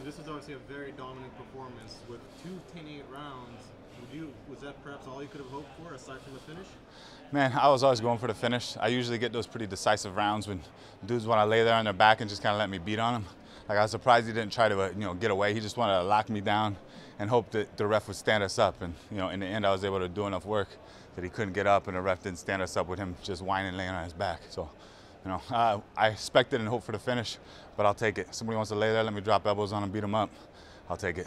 This was obviously a very dominant performance with 2 10-8 rounds. Was that perhaps all you could have hoped for, aside from the finish? Man, I was always going for the finish. I usually get those pretty decisive rounds when dudes want to lay there on their back and just kind of let me beat on them. Like, I was surprised he didn't try to, get away. He just wanted to lock me down and hope that the ref would stand us up. And, in the end, I was able to do enough work that he couldn't get up, and the ref didn't stand us up with him just whining, laying on his back. So, I expected and hoped for the finish, but I'll take it. Somebody wants to lay there, let me drop elbows on him, beat him up. I'll take it.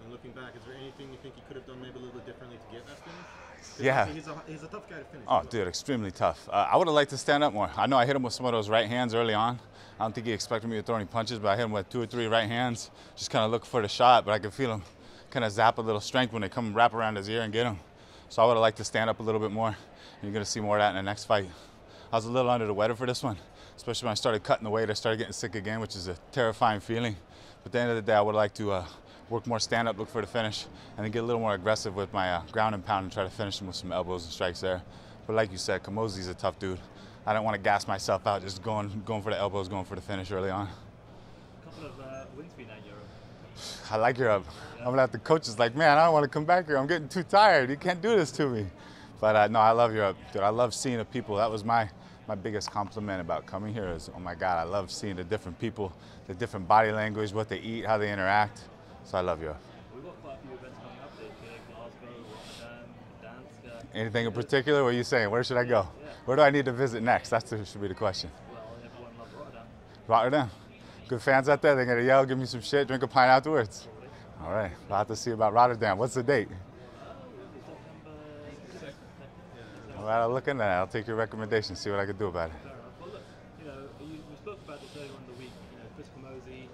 And looking back, is there anything you think you could have done maybe a little bit differently to get that finish? Yeah. He's a tough guy to finish. Oh, dude, extremely tough. I would have liked to stand up more. I know I hit him with some of those right hands early on. I don't think he expected me to throw any punches, but I hit him with 2 or 3 right hands, just kind of looking for the shot, but I could feel him kind of zap a little strength when they come wrap around his ear and get him. So I would have liked to stand up a little bit more. And you're going to see more of that in the next fight. I was a little under the weather for this one, especially when I started cutting the weight. I started getting sick again, which is a terrifying feeling. But at the end of the day, I would like to work more stand-up, look for the finish, and then get a little more aggressive with my ground and pound and try to finish him with some elbows and strikes there. But like you said, Camozzi's a tough dude. I don't want to gas myself out just going for the elbows, going for the finish early on. A couple of wins for you now in Europe. I like Europe. I'm going to have the coaches like, man, I don't want to come back here. I'm getting too tired. You can't do this to me. But no, I love Europe, dude. I love seeing the people. That was my biggest compliment about coming here is, oh my God, I love seeing the different people, the different body language, what they eat, how they interact. So I love Europe. We've got quite a few events coming up there, Glasgow, Rotterdam, Gdansk. Anything in particular? What are you saying? Where should I go? Yeah. Where do I need to visit next? That should be the question. Well, everyone loves Rotterdam. Rotterdam. Good fans out there. They're going to yell, give me some shit, drink a pint afterwards. All right. We'll have to see about Rotterdam. What's the date? All right, I'll look into that. I'll take your recommendation, see what I can do about it. Fair enough. Well, look, we spoke about this earlier on in the week. Chris Camozzi,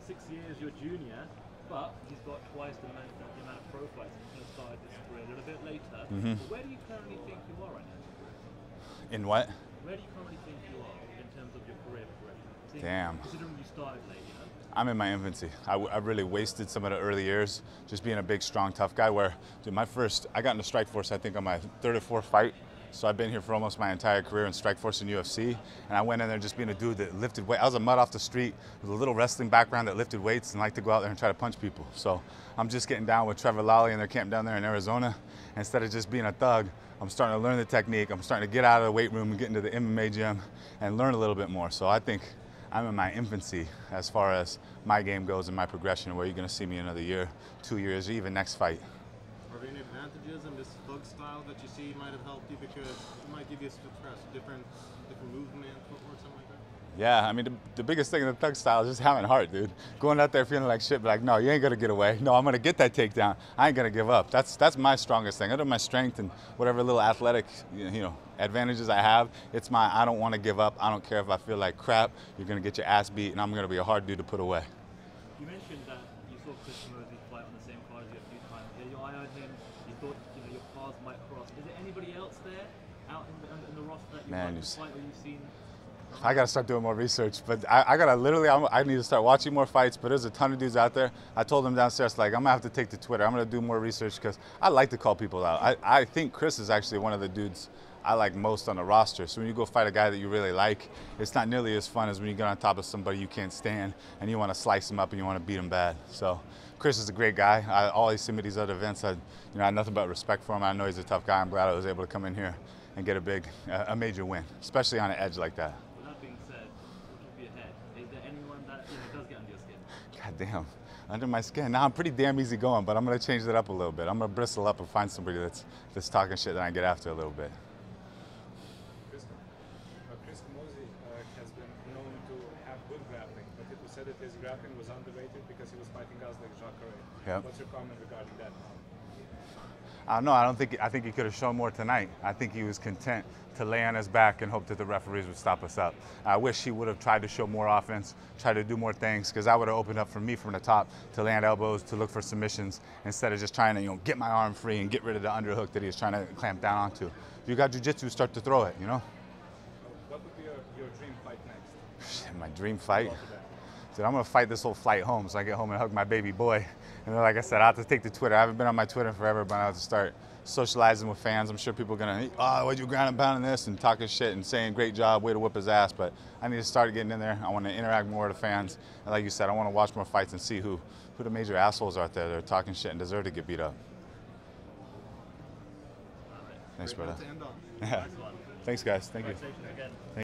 6 years your junior, but he's got twice the amount of pro fights. He's going to start his career a little bit later. Mm-hmm. But where do you currently think you are right now? In what? Where do you currently think you are in terms of your career progression? Damn. Considering you started late, I'm in my infancy. I really wasted some of the early years just being a big, strong, tough guy where, dude, I got into Strikeforce, I think, on my 3rd or 4th fight. So I've been here for almost my entire career in Strikeforce and UFC. And I went in there just being a dude that lifted weight. I was a mutt off the street with a little wrestling background that lifted weights and liked to go out there and try to punch people. So I'm just getting down with Trevor Lally and their camp down there in Arizona. Instead of just being a thug, I'm starting to learn the technique. I'm starting to get out of the weight room and get into the MMA gym and learn a little bit more. So I think I'm in my infancy as far as my game goes and my progression, where you're going to see me another year, 2 years, or even next fight. Are there any advantages in this thug style that you see might have helped you, because it might give you a different movement, footwork, something like that? Yeah, I mean, the biggest thing in the thug style is just having heart, dude. Going out there feeling like shit, but like, no, you ain't gonna get away. No, I'm gonna get that takedown. I ain't gonna give up. That's my strongest thing. Other than my strength and whatever little athletic, advantages I have, it's I don't want to give up. I don't care if I feel like crap. You're gonna get your ass beat, and I'm gonna be a hard dude to put away. You mentioned that you saw Chris Camozzi fight on the same card as you a few times. Yeah, your eye on him. You thought your paths might cross. Is there anybody else there out in the roster that you might fight or you've seen? I gotta start doing more research, but I gotta literally, I need to start watching more fights, but there's a ton of dudes out there. I told them downstairs, like, I'm gonna have to take to Twitter. I'm gonna do more research because I like to call people out. I think Chris is actually one of the dudes I like most on the roster. So when you go fight a guy that you really like, it's not nearly as fun as when you get on top of somebody you can't stand and you wanna slice him up and you wanna beat him bad. So Chris is a great guy. I always see him at these other events. I had nothing but respect for him. I know he's a tough guy. I'm glad I was able to come in here and get a major win, especially on an edge like that. God damn, under my skin. Now I'm pretty damn easy going, but I'm gonna change that up a little bit. I'm gonna bristle up and find somebody that's talking shit that I get after a little bit. Chris Camozzi has been known to have good grappling, but it was said that his grappling was underrated because he was fighting guys like Jacare. Yep. What's your comment regarding that? I don't know. I think he could have shown more tonight. I think he was content to lay on his back and hope that the referees would stop us up. I wish he would have tried to show more offense, try to do more things, because that would have opened up for me from the top to land elbows, to look for submissions, instead of just trying to get my arm free and get rid of the underhook that he was trying to clamp down onto. If you got jiu-jitsu, start to throw it, What would be your dream fight next? My dream fight? dude, I'm gonna fight this whole flight home so I get home and hug my baby boy. And then, like I said, I have to take to Twitter. I haven't been on my Twitter forever, but I have to start socializing with fans. I'm sure people are gonna, oh, why'd you ground and pound this, and talking shit and saying great job, way to whip his ass. But I need to start getting in there. I want to interact more with the fans. And like you said, I want to watch more fights and see who the major assholes are out there that are talking shit and deserve to get beat up. Thanks, brother. To end on. Yeah. Thanks, guys. Thank you. Congratulations again.